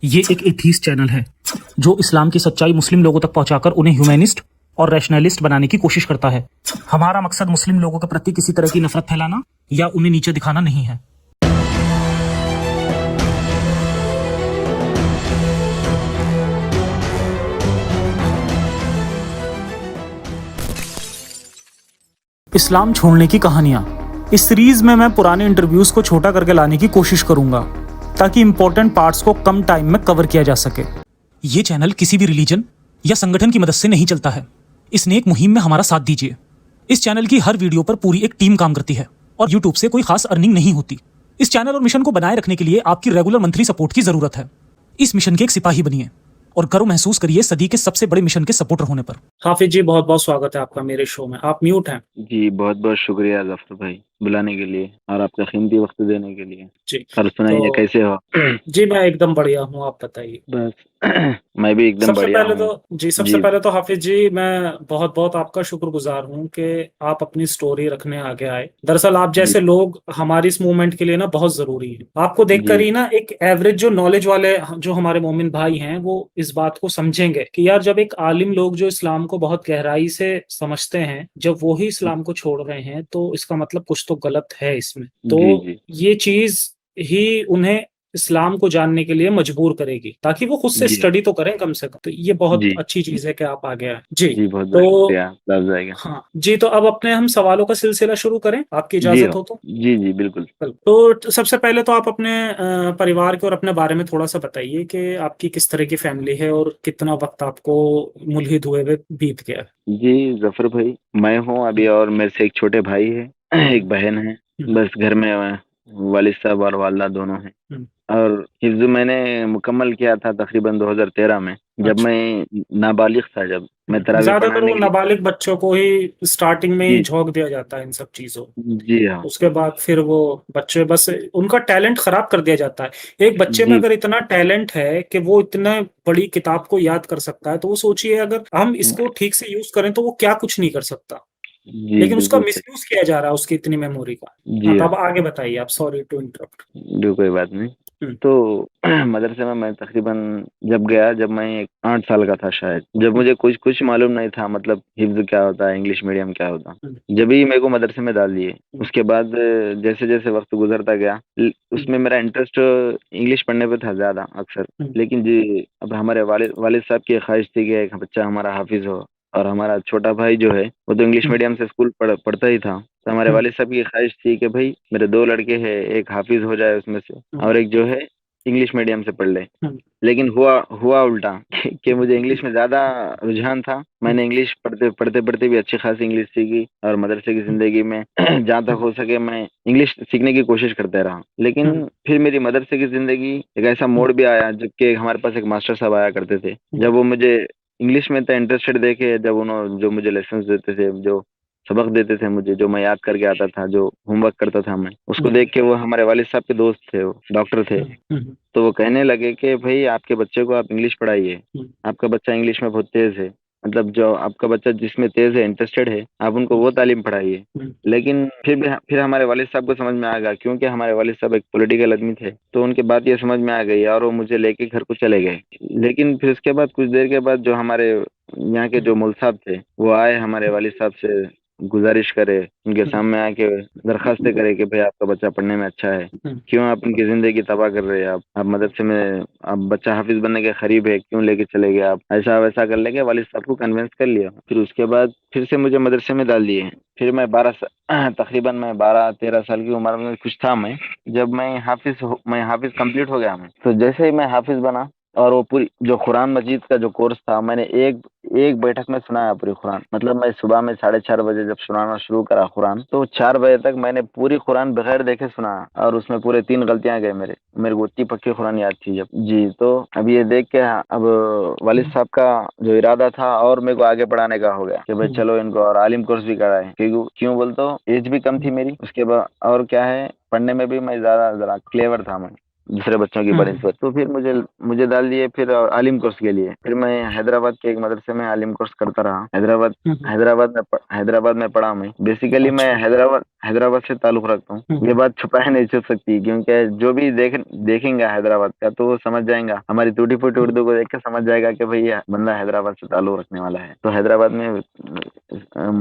ये एक atheist channel है जो इस्लाम की सच्चाई मुस्लिम लोगों तक पहुंचाकर उन्हें ह्यूमैनिस्ट और रैशनलिस्ट बनाने की कोशिश करता है। हमारा मकसद मुस्लिम लोगों के प्रति किसी तरह की नफरत फैलाना या उन्हें नीचे दिखाना नहीं है। इस्लाम छोड़ने की कहानियां। इस सीरीज में मैं पुराने इंटरव्यूज को छोटा करके लाने की कोशिश करूंगा ताकि इंपॉर्टेंट पार्ट्स को कम टाइम में कवर किया जा सके। ये चैनल किसी भी रिलीजन या संगठन की मदद से नहीं चलता है। इस नेक मुहिम में हमारा साथ दीजिए। इस चैनल की हर वीडियो पर पूरी एक टीम काम करती है और यूट्यूब से कोई खास अर्निंग नहीं होती। इस चैनल और मिशन को बनाए रखने के लिए आपकी रेगुलर मंथली सपोर्ट की जरूरत है। इस मिशन के एक सिपाही बनिए और गर्व महसूस करिए सदी के सबसे बड़े मिशन के सपोर्टर होने पर। हाफिज जी, बहुत बहुत स्वागत है आपका मेरे शो में। आप म्यूट हैं। जी बहुत बहुत शुक्रिया जफर भाई बुलाने के लिए और आपका कीमती वक्त देने के लिए। जी और सुनाइए कैसे हो? जी मैं एकदम बढ़िया हूँ, आप बताइए। बस मैं भी एकदम सबसे बढ़िया पहले हूँ। तो सबसे जी पहले तो हाफिज जी, मैं बहुत बहुत आपका शुक्रगुजार हूँ कि आप अपनी स्टोरी रखने आगे आए। दरअसल आप जी जैसे लोग हमारी इस मूवमेंट के लिए ना बहुत जरूरी है। आपको देखकर जी ही ना एक एवरेज जो नॉलेज वाले जो हमारे मोमिन भाई हैं वो इस बात को समझेंगे कि यार जब एक आलिम लोग जो इस्लाम को बहुत गहराई से समझते हैं, जब वो ही इस्लाम को छोड़ रहे हैं तो इसका मतलब कुछ तो गलत है इसमें। जी तो जी ये चीज ही उन्हें इस्लाम को जानने के लिए मजबूर करेगी ताकि वो खुद से जी स्टडी तो करें कम से कम। तो ये बहुत जी अच्छी चीज है कि आप आगे आए जी। जी बहुत बहुत तो शुक्रिया जाएगा। हाँ जी, तो अब अपने हम सवालों का सिलसिला शुरू करें, आपकी जी इजाजत हो हो तो। जी जी बिल्कुल। तो सबसे पहले तो आप अपने परिवार के और अपने बारे में थोड़ा सा बताइए कि आपकी किस तरह की फैमिली है और कितना वक्त आपको मुल्हिद हुए हुए बीत गया है। जी जफर भाई मैं हूँ अभी और मेरे से एक छोटे भाई है हम्म, एक बहन है। हम्म, बस घर में वालिद साहब और वालदा दोनों हैं। हम्म, और हिफ्ज मैंने मुकम्मल किया था तकरीबन 2013 में जब अच्छा। मैं नाबालिग था जब मैं तरावी ज्यादातर पढ़ाने वो के लिए। नाबालिग बच्चों को ही स्टार्टिंग में ही जी झोंक दिया जाता है इन सब चीजों। जी हाँ। उसके बाद फिर वो बच्चे बस उनका टैलेंट खराब कर दिया जाता है। एक बच्चे में जी अगर इतना टैलेंट है कि वो इतने बड़ी किताब को याद कर सकता है, तो वो सोचिए अगर हम इसको ठीक से यूज करें तो वो क्या कुछ नहीं कर सकता। जी लेकिन उसका बिल्कुल सही। मिसयूज किया जा रहा है उसकी इतनी मेमोरी का। हाँ, जी तो हाँ अब आगे बताइए आप, सॉरी टू इंटरप्ट। जो कोई बात नहीं। तो मदरसे में मैं तकरीबन जब गया जब मैं 8 साल का था शायद जब मुझे कुछ कुछ मालूम नहीं था मतलब हिफ्ज क्या होता है इंग्लिश मीडियम क्या होता। जब ही मेरे को मदरसे में डाल दिए उसके बाद जैसे जैसे वक्त गुजरता गया उसमें मेरा इंटरेस्ट इंग्लिश पढ़ने पे था ज़्यादा अक्सर। लेकिन जी अब हमारे वालिद वालिद साहब की ख्वाहिश थी कि एक बच्चा हमारा हाफिज हो। और हमारा छोटा भाई जो है वो तो इंग्लिश मीडियम से स्कूल पढ़ता ही था। तो हमारे वालिद साहब की ख्वाहिश थी कि भाई मेरे 2 लड़के हैं एक हाफिज हो जाए उसमें से और एक जो है इंग्लिश मीडियम से पढ़ ले। लेकिन हुआ हुआ उल्टा कि मुझे इंग्लिश में ज़्यादा रुझान था। मैंने इंग्लिश पढ़ते पढ़ते पढ़ते भी अच्छी खासी इंग्लिश सीखी और मदरसे की ज़िंदगी में जहाँ तक हो सके मैं इंग्लिश सीखने की कोशिश करते रहा। लेकिन फिर मेरी मदरसे की ज़िंदगी एक ऐसा मोड़ भी आया जबकि हमारे पास एक मास्टर साहब आया करते थे। जब वो मुझे इंग्लिश में इतना इंटरेस्टेड देखे जब उन्होंने जो मुझे लेसन देते थे जो सबक देते थे मुझे जो मैं याद करके आता था जो होमवर्क करता था मैं उसको देख के वो हमारे वालिद साहब के दोस्त थे वो डॉक्टर थे। तो वो कहने लगे कि भाई आपके बच्चे को आप इंग्लिश पढ़ाइए। आपका बच्चा इंग्लिश में बहुत तेज है मतलब जो आपका बच्चा जिसमें तेज है इंटरेस्टेड है आप उनको वो तालीम पढ़ाइए। लेकिन फिर हमारे वालिद साहब को समझ में आ गया क्योंकि हमारे वालिद साहब एक पॉलिटिकल आदमी थे तो उनके बात ये समझ में आ गई और वो मुझे लेके घर को चले गए। लेकिन फिर उसके बाद कुछ देर के बाद जो हमारे यहाँ के जो मौलवी साहब थे वो आए हमारे वालिद साहब से गुजारिश करे उनके सामने आके दरखास्तें करे कि भाई आपका बच्चा पढ़ने में अच्छा है क्यों आप उनकी जिंदगी तबाह कर रहे हैं आप मदरसे में आप बच्चा हाफिज बनने के करीब है क्यों लेके चले गए आप ऐसा वैसा कर लेके वालिद साहब को कन्विंस कर लिया। फिर उसके बाद फिर से मुझे मदरसे में डाल दिए। फिर मैं तकरीबन मैं 12-13 साल की उम्र में कुछ था मैं जब मैं हाफिज कंप्लीट हो गया मैं तो जैसे ही मैं हाफिज बना और वो पूरी जो कुरान मजीद का जो कोर्स था मैंने एक एक बैठक में सुनाया पूरी कुरान मतलब मैं सुबह में 4:30 बजे जब सुनाना शुरू करा कुरान तो 4 बजे तक मैंने पूरी कुरान बगैर देखे सुना और उसमें पूरे 3 गलतियां गए मेरे को उतनी पक्की कुरान याद थी जब जी। तो अब ये देख के अब वालिद साहब का जो इरादा था और मेरे को आगे पढ़ाने का हो गया कि भाई चलो इनको और आलिम कोर्स भी कराए क्यों क्यों बोलते हो एज भी कम थी मेरी उसके बाद और क्या है पढ़ने में भी मैं ज्यादा जरा क्लेवर था मैं। दूसरे बच्चों की बनस्बत। तो फिर मुझे मुझे डाल दिए फिर आलिम कोर्स के लिए। फिर मैं हैदराबाद के एक मदरसे में आलिम कोर्स करता रहा। हैदराबाद में पढ़ा मैं। बेसिकली मैं अच्छा। हैदराबाद से ताल्लुक रखता हूँ। ये बात छुपाया नहीं जा सकती, क्योंकि जो भी देखेंगे हैदराबाद का तो वो समझ जाएगा, हमारी टूटी फूटी उर्दू को देख के समझ जाएगा कि भाई ये बंदा हैदराबाद से ताल्लुक रखने वाला है। तो हैदराबाद में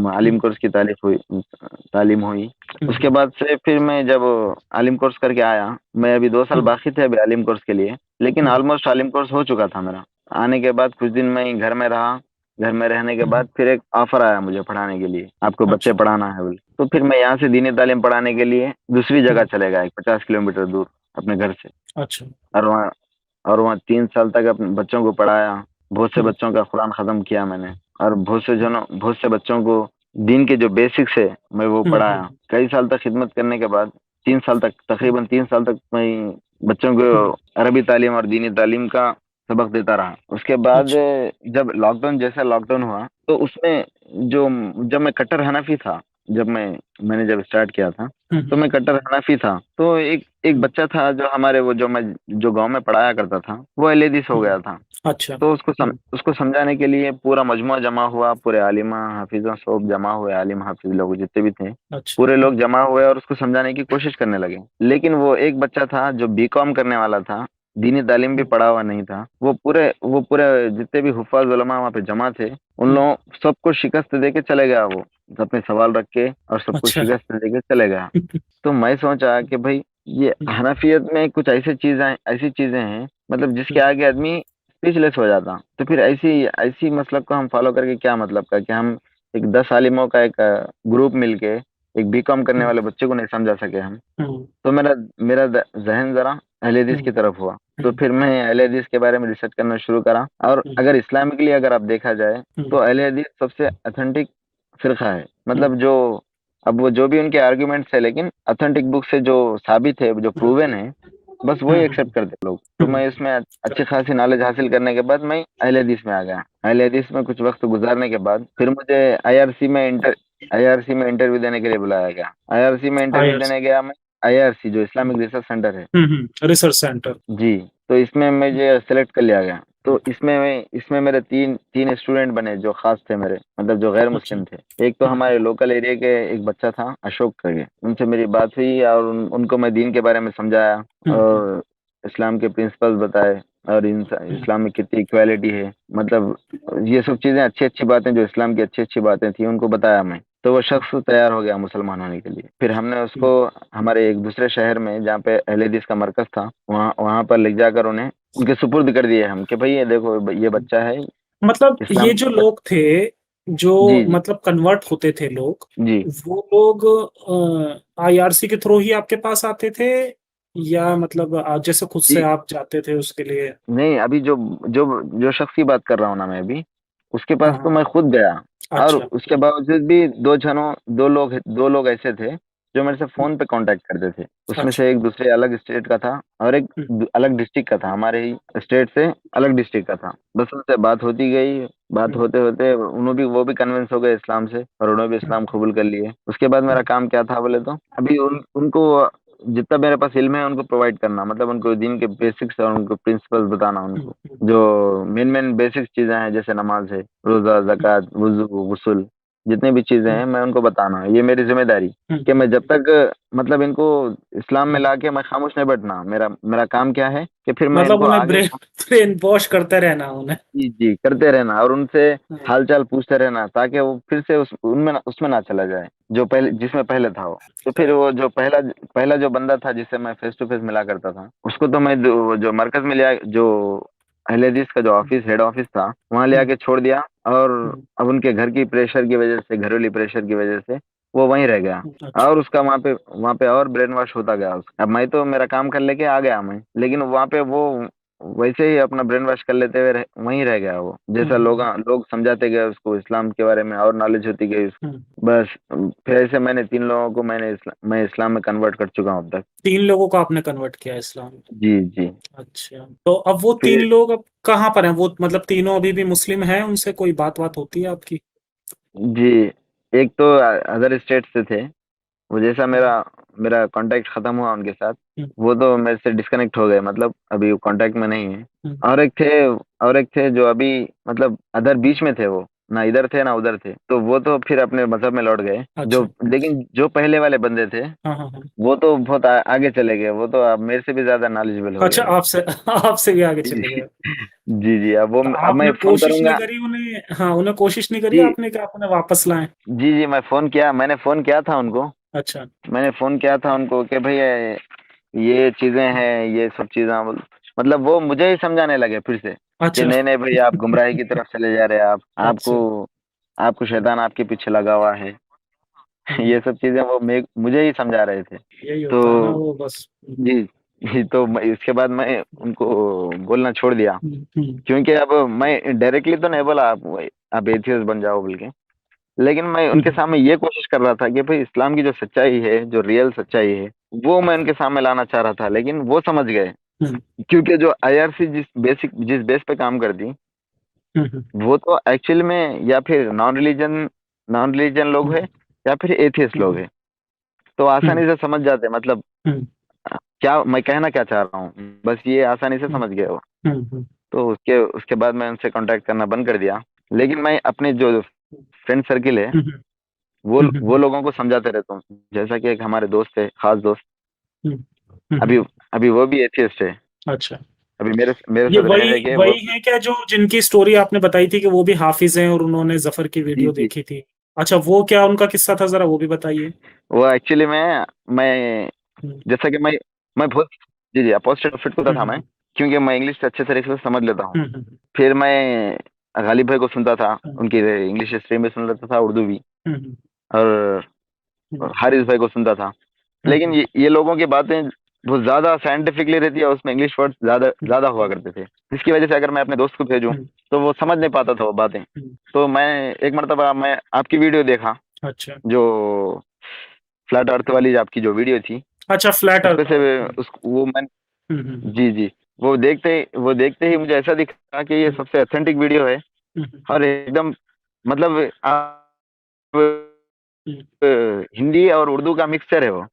आलिम कोर्स की तालीम हुई। उसके बाद से फिर मैं जब आलिम कोर्स करके आया, मैं अभी 2 साल बाकी थे अभी आलिम कोर्स के लिए, लेकिन ऑलमोस्ट आलिम कोर्स हो चुका था मेरा। आने के बाद कुछ दिन मैं घर में रहा। घर में रहने के बाद फिर एक ऑफर आया मुझे पढ़ाने के लिए, आपको बच्चे अच्छा। पढ़ाना है बोले। तो फिर मैं यहाँ से दीनी तालीम पढ़ाने के लिए दूसरी जगह चले गया, 50 किलोमीटर दूर अपने घर से। अच्छा। और वहाँ 3 साल तक अपने बच्चों को पढ़ाया। बहुत से बच्चों का कुरान खत्म किया मैंने। और बहुत से बच्चों को दीन के जो बेसिक्स है मैं वो पढ़ाया। कई साल तक खिदमत करने के बाद 3 साल तक, तकरीबन 3 साल तक मैं बच्चों को अरबी तालीम और दीनी तालीम का सबक देता रहा। उसके बाद अच्छा। जब जैसा लॉकडाउन हुआ तो उसमें जो जब मैं कट्टर हनफी था, मैंने जब स्टार्ट किया था तो मैं कट्टर हनफी था। तो एक बच्चा था जो हमारे वो जो गांव में पढ़ाया करता था, वो अहलेदीस हो गया था। अच्छा। तो उसको समझाने के लिए पूरा मजमुआ जमा हुआ, पूरे आलिमा हाफिजा सब जमा हुए, आलिम हाफिज लोग जितने भी थे अच्छा। पूरे लोग जमा हुए और उसको समझाने की कोशिश करने लगे। लेकिन वो एक बच्चा था जो बीकॉम करने वाला था, दीनी तालीम भी पढ़ा हुआ नहीं था। वो पूरे जितने भी हुफ्फाज उलमा वहाँ पे जमा थे, उन लोगों सबको शिकस्त दे के चले गया वो, अपने सवाल रख के और सबको अच्छा। शिकस्त दे के चले गया। तो मैं सोचा कि भाई ये हनाफियत में कुछ ऐसी चीजें हैं, मतलब जिसके आगे आदमी स्पीचलेस हो जाता। तो फिर ऐसी ऐसी मसलब को हम फॉलो करके क्या मतलब का कि हम एक 10 आलिमों का एक ग्रुप मिलके एक बीकॉम करने वाले बच्चे को नहीं समझा सके हम। तो मेरा मेरा जहन जरा अहले हदीस की तरफ हुआ। तो फिर मैं अहले हदीस के बारे में रिसर्च करना शुरू करा। और अगर इस्लामिकली अगर आप देखा जाए तो अहले हदीस सबसे अथेंटिक फिरका है। मतलब जो अब वो जो भी उनके आर्ग्यूमेंट्स है, लेकिन अथेंटिक बुक से जो साबित है, जो प्रूवन है, बस वही एक्सेप्ट करते लोग। तो मैं इसमें अच्छी खासी नॉलेज हासिल करने के बाद मैं अहले हदीस में आ गया। अहले हदीस में कुछ वक्त गुजारने के बाद फिर मुझे आईआरसी में इंटरव्यू देने के लिए बुलाया गया। आईआरसी में इंटरव्यू आईआरसी। देने गया मैं। आईआरसी जो इस्लामिक रिसर्च सेंटर है। Research centre. जी। तो इसमें मुझे सेलेक्ट कर लिया गया। तो इसमें मेरे तीन तीन स्टूडेंट बने जो खास थे मेरे, मतलब जो गैर अच्छा। मुस्लिम थे। एक तो हमारे लोकल एरिया के एक बच्चा था अशोक करके, उनसे मेरी बात हुई और उनको मैं दीन के बारे में समझाया और इस्लाम के प्रिंसिपल्स बताए और इस्लाम में कितनी इक्वालिटी है, मतलब ये सब चीजें अच्छी अच्छी बातें जो इस्लाम की अच्छी अच्छी बातें थी उनको बताया मैं। तो वो शख्स तैयार हो गया मुसलमान होने के लिए। फिर हमने उसको हमारे एक दूसरे शहर में जहाँ पे अहले हदीस का मरकज था, वहाँ वहाँ पर ले जाकर उन्हें उनके सुपुर्द कर दिए हम कि भाई ये देखो ये बच्चा है मतलब इस्लाम। ये जो लोग थे, जो जी जी मतलब कन्वर्ट होते थे लोग, जी। वो लोग आईआरसी के थ्रू ही आपके पास आते थे, या मतलब जैसे खुद से जी आप जाते थे उसके लिए? नहीं, अभी जो जो जो शख्स की बात कर रहा हूँ ना मैं अभी, उसके पास हाँ तो हाँ। मैं खुद गया। और अच्छा। उसके बावजूद भी दो लोग ऐसे थे जो मेरे से फोन पे कांटेक्ट करते थे। उसमें अच्छा। से एक दूसरे अलग स्टेट का था और एक अलग डिस्ट्रिक्ट का था, हमारे ही स्टेट से अलग डिस्ट्रिक्ट का था। बस उनसे बात होती गई। बात होते होते वो भी कन्विंस हो गए इस्लाम से और उन्होंने भी इस्लाम कबूल कर लिए। उसके बाद मेरा काम क्या था बोले तो अभी उनको जितना मेरे पास इल्म है उनको प्रोवाइड करना, मतलब उनको दीन के बेसिक्स और उनको प्रिंसिपल्स बताना, उनको जो मेन मेन बेसिक चीजें हैं जैसे नमाज है, रोजा, ज़कात, वुजू, गुस्ल, जितनी भी चीजें हैं मैं उनको बताना, ये मेरी जिम्मेदारी। कि मैं जब तक मतलब इनको इस्लाम में लाके मैं खामोश नहीं बैठना। मेरा मेरा काम क्या है कि फिर मैं मतलब इनको उन्हें आगे ब्रेन वॉश करते रहना उन्हें। जी जी करते रहना और उनसे हाँ। हालचाल पूछते रहना, ताकि वो फिर से उसमें ना चला जाए जो पहले जिसमें पहले था वो। तो फिर वो जो पहला पहला जो बंदा था जिससे मैं फेस टू फेस मिला करता था, उसको तो मैं जो मरकज में लिया, जो अहले हदीस का जो हेड ऑफिस था वहां ले आके छोड़ दिया। और अब उनके घर की प्रेशर की वजह से, घरेलू प्रेशर की वजह से वो वहीं रह गया। अच्छा। और उसका वहां पे और ब्रेन वॉश होता गया उसका। अब मैं तो मेरा काम कर लेके आ गया मैं, लेकिन वहां पे वो वैसे ही अपना ब्रेन वॉश कर लेते हुए वहीं रह गया वो। जैसा लोग समझाते गए उसको इस्लाम के बारे में और नॉलेज होती गई उसको। बस फिर ऐसे मैंने 3 लोगों को मैं इस्लाम में कन्वर्ट कर चुका हूँ अब तक। 3 लोगों को आपने कन्वर्ट किया इस्लाम में? जी जी। अच्छा, तो अब वो तीन फिर लोग अब कहाँ पर हैं? वो मतलब तीनों अभी भी मुस्लिम हैं? उनसे कोई बात होती है आपकी? जी, एक तो अदर स्टेट से थे। वो जैसा मेरा मेरा कांटेक्ट खत्म हुआ उनके साथ, हम्म, वो तो मेरे से डिस्कनेक्ट हो गए, मतलब अभी वो कांटेक्ट में नहीं है। हम्म, और एक थे जो अभी मतलब अदर बीच में थे, वो ना इधर थे ना उधर थे, तो वो तो फिर अपने मजहब में लौट गए। जो अच्छा। लेकिन जो पहले वाले बंदे थे, हाँ हाँ हाँ। वो तो बहुत आगे चले गए, वो तो अब मेरे से भी ज्यादा नॉलेजेबल हो गए अच्छा, वो। आपसे आपसे भी आगे जी चले गए। जी जी, तो अब मैं आपने फोन कोशिश नहीं करूंगा। करी उन्हें, हाँ, उन्हें कोशिश नहीं करी जी आपने कि आप उन्हें वापस लाएं? जी जी, मैंने फोन किया था उनको। अच्छा। मैंने फोन किया था उनको कि भैया ये चीजें हैं, ये सब चीजें मतलब वो मुझे ही समझाने लगे फिर से कि अच्छा। नहीं नहीं भैया, आप गुमराही की तरफ चले जा रहे हैं, आप आपको अच्छा। आपको शैतान आपके पीछे लगा हुआ है। हम्म, ये सब चीजें वो मुझे ही समझा रहे थे। यही होता है ना तो वो बस। जी जी, तो इसके बाद मैं उनको बोलना छोड़ दिया, हम्म, क्योंकि अब मैं डायरेक्टली तो नहीं बोला आप एथियस्ट बन जाओ बोल के, लेकिन मैं उनके हम्म, सामने ये कोशिश कर रहा था कि भाई इस्लाम की जो सच्चाई है, जो रियल सच्चाई है, वो मैं उनके सामने लाना चाह रहा था, लेकिन वो समझ गए। हम्म, क्योंकि जो आईआरसी जिस बेस पे काम करती, हम्म, वो तो एक्चुअल में या फिर नॉन रिलीजन लोग हम्म, हैं, या फिर एथियस्ट लोग हम्म, हैं, तो हम्म, आसानी से समझ जाते, मतलब हम्म, क्या मैं कहना क्या चाह रहा हूँ, बस ये आसानी से हम्म, समझ गए वो। हम्म, हम्म, तो उसके उसके बाद मैं उनसे कांटेक्ट करना बंद कर दिया, लेकिन मैं अपने जो फ्रेंड सर्किल है, हम्म, वो लोगों को समझाते रहता हूँ, जैसा कि एक हमारे दोस्त है, खास दोस्त। हम्म, अभी हम्म। अभी वो भी एथियस्ट है। अच्छा, अभी मेरे ये साथ रह वही रहे के वो। वही है क्या जो जिनकी स्टोरी आपने बताई थी कि वो भी हाफिज हैं और उन्होंने जफर की जी वीडियो जी, देखी थी? अच्छा, वो क्या उनका किस्सा था, जरा वो भी बताइए। वो एक्चुअली मैं हम्म, जैसा कि मैं बहुत, जी जी, अपोजिट फिट होता था मैं, हम्म, क्योंकि मैं इंग्लिश अच्छे तरीके से समझ लेता हूँ। हम्म, फिर मैं गालिब भाई को सुनता था, हम्म, उनकी इंग्लिश स्ट्रीम में सुन लेता था, उर्दू भी। हम्म, और हम्म, हारिस भाई को सुनता था। लेकिन हम्म, ये लोगों की बातें बहुत ज्यादा साइंटिफिकली रहती है, उसमें इंग्लिश वर्ड ज्यादा हम्म, ज्यादा हुआ करते थे, जिसकी वजह से अगर मैं अपने दोस्त को भेजूं, हम्म, तो वो समझ नहीं पाता था वो बातें। हम्म। तो मैं एक मरतबा मैं आपकी वीडियो देखा, अच्छा। जो फ्लैट अर्थ वाली आपकी जो वीडियो थी, अच्छा, फ्लैट उसपे अर्थ से वाली। उस वो मैं, हम्म, जी जी, वो देखते ही मुझे ऐसा दिखा कि ये हम्म, सबसे ऑथेंटिक वीडियो है। हम्म, और एकदम मतलब आप हम्म, हिंदी और उर्दू का मिक्सचर है वो,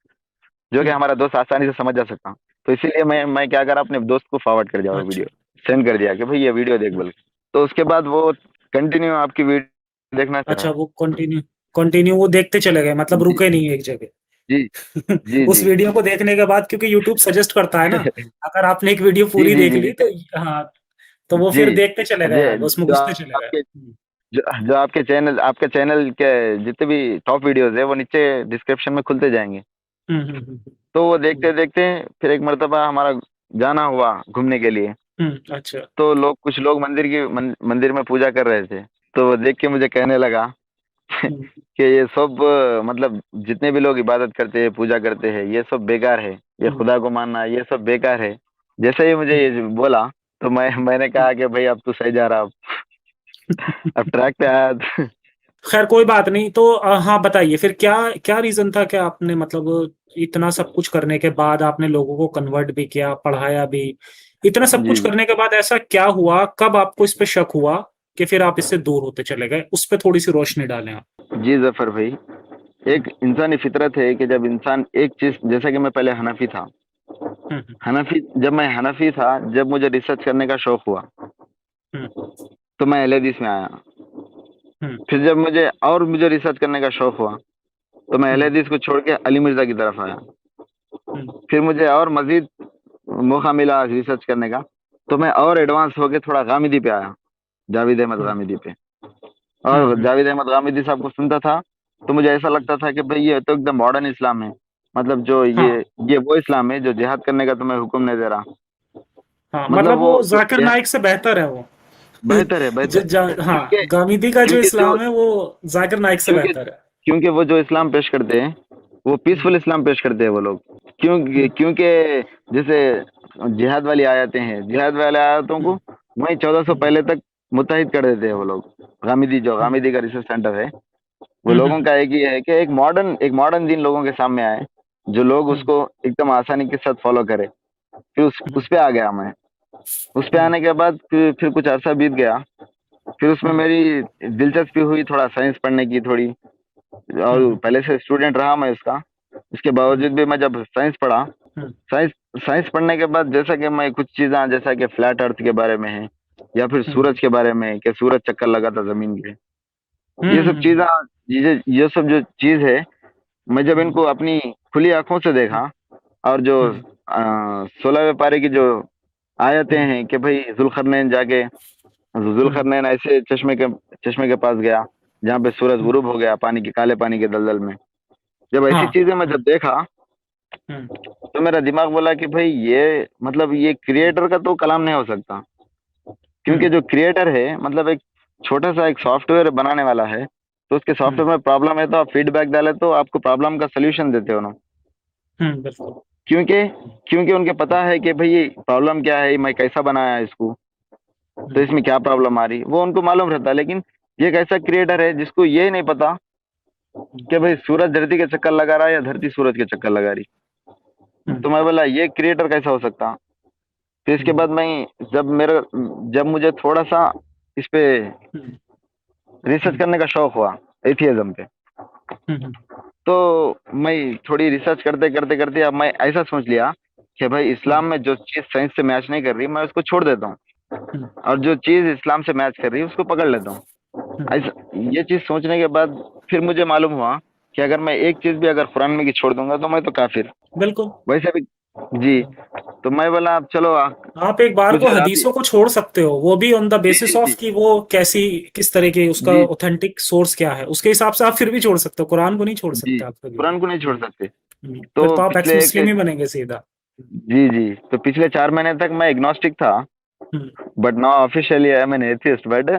जो कि हम्म। हमारा दोस्त आसानी से समझ जा सकता। तो इसीलिए मैं क्या करा, अपने दोस्त को फॉरवर्ड कर दिया वो अच्छा। वीडियो, सेंड कर दिया कि भाई ये वीडियो देख हम्म। बोल के। तो उसके बाद वो कंटिन्यू आपकी वीडियो देखना चाह अच्छा, रहा। वो कंटिन्यू कंटिन्यू वो देखते चले गए, मतलब जी रुके नहीं एक जगह? जी जी उस जी वीडियो को देखने के बाद, क्योंकि यूट्यूब सजेस्ट करता है ना, अगर आपने एक वीडियो जी पूरी जी देख जी ली जी तो। हाँ, तो वो जी, फिर देखते चले गए, आप उसमें जो घुसते चले गए। आपके जो जो आपके चैनल के जितने भी टॉप वीडियोस है, वो नीचे डिस्क्रिप्शन में खुलते जाएंगे। हम्म, हम्म, तो वो हम्म, देखते देखते फिर एक मर्तबा हमारा जाना हुआ घूमने के लिए। अच्छा। तो कुछ लोग मंदिर में पूजा कर रहे थे, तो वो देख के मुझे कहने लगा हम्म, कि ये सब मतलब जितने भी लोग इबादत करते हैं, पूजा करते हैं, ये सब बेकार है, ये हम्म, खुदा को मानना ये सब बेकार है। जैसे ही मुझे हम्म, ये बोला, तो मैंने हम्म। कहा कि भाई अब तू सही जा रहा, अब ट्रैक पे आया। खैर, कोई बात नहीं। तो हाँ, बताइए फिर क्या क्या रीजन था कि आपने, मतलब इतना सब कुछ करने के बाद आपने लोगों को कन्वर्ट भी किया, पढ़ाया भी, इतना सब जी कुछ जी करने के बाद ऐसा क्या हुआ, कब आपको इस पे शक हुआ कि फिर आप इससे दूर होते चले गए? उस पे थोड़ी सी रोशनी डालें आप। जी जफर भाई, हम्म, एक इंसानी फितरत है कि जब इंसान एक चीज, जैसा कि मैं पहले हनफी था, हम्म, जब मैं हनफी था, जब मुझे रिसर्च करने का शौक हुआ, हम्म, तो मैं अहले हदीस में आया। हम्म, फिर जब मुझे रिसर्च करने का शौक हुआ, तो मैं अहले हम्म, हदीस को छोड़ के अली मिर्जा की तरफ आया। हम्म, फिर मुझे और मजीद मौका मिला रिसर्च करने का, तो मैं और एडवांस होके थोड़ा गामिदी पे आया, जावेद अहमद हम्म, गामिदी पे। हम्म, और जावेद अहमद गामिदी साहब को सुनता था, तो मुझे ऐसा लगता था कि भाई ये तो एकदम मॉडर्न इस्लाम है, मतलब जो हाँ, ये वो इस्लाम है जो जिहाद करने का तुम्हें हुक्म नहीं दे रहा। हाँ, मतलब मतलब वो वो जो जाकिर नाइक से बेहतर है वो। बेहतर है, बेहतर है। हाँ, क्योंकि गामिदी का जो क्योंकि जो इस्लाम है वो जाकिर नाइक से क्योंकि बेहतर है। क्योंकि वो जो इस्लाम पेश करते हैं, वो हम्म, पीसफुल इस्लाम पेश करते हैं वो लोग। क्योंकि हम्म, क्योंकि जैसे जिहाद वाली आयतें हैं, जिहाद वाले आयतों को हम्म, वही 1400 हम्म, पहले तक मुत्तहिद कर देते हैं वो लोग। हम्म, गामिदी का रिसर्च सेंटर है, वो हम्म, लोगों का एक ही है कि एक मॉडर्न दिन लोगों के सामने आए, जो लोग हम्म, उसको एकदम आसानी के साथ फॉलो करे। फिर हम्म, उस पे आ गया मैं। उस पे हम्म, आने के बाद फिर कुछ अरसा बीत गया। फिर उसमें हम्म, मेरी दिलचस्पी हुई थोड़ा साइंस पढ़ने की थोड़ी, और हम्म, पहले से स्टूडेंट रहा मैं उसका। इसके बावजूद भी मैं जब साइंस पढ़ा, हम्म, साइंस साइंस पढ़ने के बाद जैसा कि मैं कुछ चीज़ें जैसा कि फ्लैट अर्थ के बारे में है या फिर हम्म, सूरज के बारे में कि सूरज चक्कर लगाता ज़मीन पे, हम्म, ये सब चीज़ें, ये सब जो चीज़ है, मैं जब हम्म, इनको अपनी खुली आँखों से देखा और जो हम्म, 16वें पारे की जो आयतें हम्म, हैं कि भई ज़ुल्क़रनैन जाके हम्म, ज़ुल्क़रनैन ऐसे चश्मे के पास गया, जहाँ पे सूरज हम्म, गुरूब हो गया काले पानी के दलदल में। जब ऐसी हाँ, चीज़ें मैं जब देखा, हम्म, तो मेरा दिमाग बोला कि भई ये मतलब ये क्रिएटर का तो कलाम नहीं हो सकता। क्योंकि हम्म, जो क्रिएटर है मतलब एक छोटा-सा एक सॉफ्टवेयर बनाने वाला है, तो उसके हम्म, सॉफ्टवेयर में प्रॉब्लम है तो आप फीडबैक डालें तो आपको प्रॉब्लम का सॉल्यूशन देते हो ना। बिल्कुल, क्योंकि क्योंकि उनको पता है कि भई ये प्रॉब्लम क्या है, मैं कैसा बनाया है इसको, तो हम्म, इसमें क्या प्रॉब्लम आ रही है, वो उनको मालूम रहता है। लेकिन ये एक ऐसा क्रिएटर है जिसको ये नहीं पता हम्म, कि भई सूरज धरती के चक्कर लगा रहा है या धरती सूरज के चक्कर लगा रही। हम्म, तो मैं बोला ये क्रिएटर कैसा हो सकता? फिर इसके हम्म, बाद मैं जब मुझे थोड़ा-सा इस पे हम्म, रिसर्च हम्म, करने का शौक हुआ, एथियज़्म पे, हम्म, तो मैं थोड़ी रिसर्च करते-करते अब मैं ऐसा सोच लिया कि भाई इस्लाम हम्म, में जो चीज़ साइंस से मैच नहीं कर रही, मैं उसको छोड़ देता हूँ हम्म, और जो चीज़ इस्लाम से मैच कर रही है, उसको पकड़ लेता हूँ। हम्म, ऐसा ये चीज़ सोचने के बाद फिर मुझे मालूम हुआ कि अगर मैं एक चीज़ भी अगर कुरान में की छोड़ दूँगा, तो मैं तो काफ़िर। बिल्कुल। वैसे भी जी, तो मैं बोला अब चलो आप एक बार कुछ को आप ही हदीसों को छोड़ सकते हो, वो भी ऑन द जी, बेसिस जी, ऑफ जी, कि वो कैसी, किस तरह की, उसका जी, ऑथेंटिक सोर्स क्या है, उसके हिसाब से आप फिर भी छोड़ सकते हो, कुरान को नहीं छोड़ जी, सकते आप कभी भी। कुरान को नहीं छोड़ सकते। फिर तो तो आप एक्स पिछले एक मुस्लिम ही बनेंगे सीधा। जी, जी, तो पिछले 4 महीने तक मैं एग्नोस्टिक था, hmm, but now officially I am an atheist, but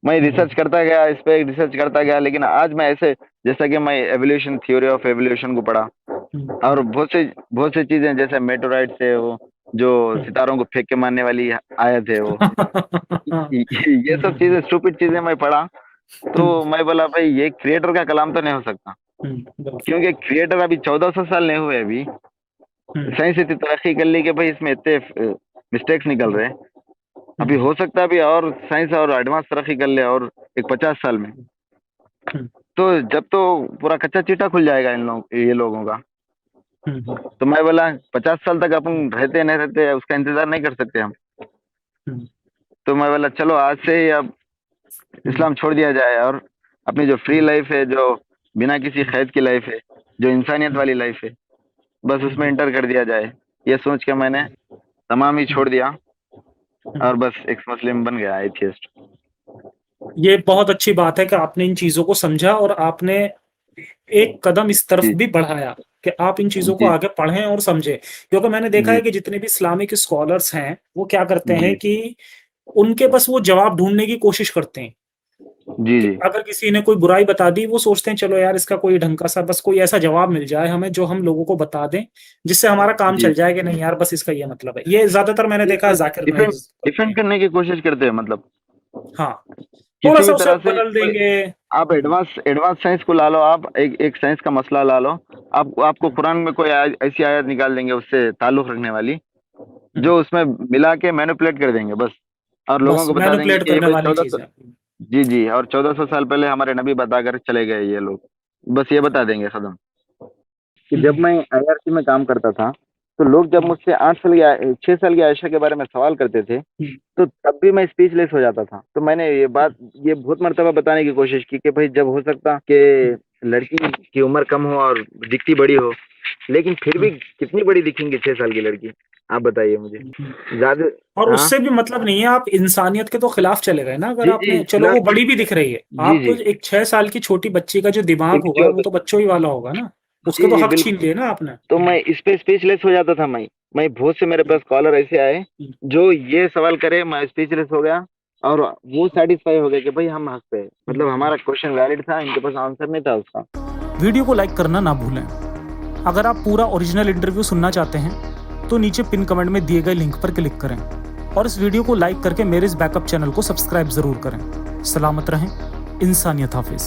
मैं हम्म, रिसर्च करता गया, इस पे रिसर्च करता गया, लेकिन आज मैं ऐसे जैसा कि मैं एवोल्यूशन थ्योरी ऑफ एवोल्यूशन को पढ़ा हम्म, और बहुत सी चीजें जैसे मेटेओराइट्स है, वो जो हम्म, सितारों को फेंक के मारने वाली आयत है वो हम्म, ये सब चीजें स्टूपिड चीजें मैं पढ़ा, तो हम्म, मैं बोला भाई ये क्रिएटर का कलाम तो नहीं हो सकता। बिल्कुल, क्योंकि क्रिएटर अभी 1400 साल नहीं हुए अभी, हम्म, साइंस इतनी तरक्की कर ली कि भाई इसमें इतने मिस्टेक्स निकल हम्म, रहे हैं। अभी हम्म, हो सकता है अभी और साइंस और एडवांस तरक्की कर ले और एक 50 साल में, हम्म, तो जब तो पूरा कच्चा चीटा खुल जाएगा ये लोगों का। हम्म, तो मैं बोला 50 साल तक अपन रहते नहीं रहते उसका इंतजार नहीं कर सकते हम। हम्म, तो मैं बोला चलो आज से ही अब हम्म, इस्लाम छोड़ दिया जाए और अपनी जो फ्री हम्म, लाइफ है, जो बिना किसी हम्म, कैद की लाइफ है, जो इंसानियत हम्म, वाली लाइफ है, बस उसमें हम्म, इंटर कर दिया जाए। ये सोच के मैंने तमाम ही छोड़ हम्म, दिया और हम्म। बस एक मुस्लिम बन गया, एथियस्ट। ये बहुत अच्छी बात है कि आपने इन चीजों को समझा और आपने एक कदम इस तरफ जी, भी बढ़ाया कि आप इन चीजों को जी, आगे पढ़ें और समझें। क्योंकि मैंने देखा जी, है कि जितने भी इस्लामिक स्कॉलर्स हैं वो क्या करते हैं जी, कि उनके बस वो जवाब ढूंढने की कोशिश करते हैं जी, कि जी, अगर किसी ने कोई बुराई बता दी वो सोचते हैं चलो यार इसका कोई ढंग का सा बस कोई ऐसा जवाब मिल जाए हमें जो हम लोगों को बता दें जिससे हमारा काम जी, चल जाए कि नहीं यार बस इसका ये मतलब है। ये ज्यादातर मैंने ये देखा है बस जाकिर नाइक डिफेंड करते हैं। डिफेंड करने की कोशिश करते हैं मतलब हाँ, थोड़ा किसी सा भी उसे तरह से बदल कोई देंगे। आप एडवांस एडवांस साइंस को ला लो, आप एक एक साइंस का मसला ला लो, आप आपको हम्म, कुरान में कोई ऐसी आयत निकाल देंगे उससे ताल्लुक रखने वाली, हम्म, जो उसमें मिला के मैनिपुलेट कर देंगे बस, और लोगों बस को बता देंगे मैनिपुलेट कि ये करने भाई वाली चौदह चीज सौ है। जी, जी, और 1400 साल पहले हमारे नबी बताकर चले गए ये लोग, बस ये बता देंगे खत्म। कि जब हम्म, मैं आईआरसी में काम करता था, तो लोग जब हम्म, मुझसे 6 साल की आयशा के बारे में सवाल करते थे, हम्म, तो तब भी मैं स्पीचलेस हो जाता था। तो मैंने ये बहुत मर्तबा बताने की कोशिश की कि भाई जब हो सकता कि हम्म, लड़की की उम्र कम हो और दिखती बड़ी हो, लेकिन फिर भी हम्म, कितनी बड़ी दिखेंगी 6 साल की लड़की? आप बताइए मुझे। हम्म। ज़्यादा और हाँ, उससे भी मतलब नहीं है, आप इंसानियत के तो खिलाफ चले गए ना अगर जी, जी, आपने, चलो वो खिलाफ बड़ी भी दिख रही है, जी, आप जी। एक 6 साल की छोटी बच्ची का जो दिमाग एक होगा जो वो तो बच्चों ही वाला होगा ना, उसके जी, तो जी, हक छीन बिल्कुल। लिए ना आपने। तो मैं इस पे स्पीचलेस हो जाता था मैं बहुत से मेरे पास कॉलर ऐसे आए, हम्म, जो ये सवाल करे मैं स्पीचलेस हो गया और वो सैटिस्फाई हो गए कि भाई हम हक पे हैं। मतलब हम्म। हमारा क्वेश्चन वैलिड था, इनके पास आंसर नहीं था उसका। वीडियो को लाइक करना ना भूलें। अगर आप पूरा ओरिजिनल इंटरव्यू सुनना चाहते हैं तो नीचे पिन कमेंट में दिए गए लिंक पर क्लिक करें और इस वीडियो को लाइक करके मेरे इस बैकअप चैनल को सब्सक्राइब जरूर करें। सलामत रहें। इंसानियत हाफिज।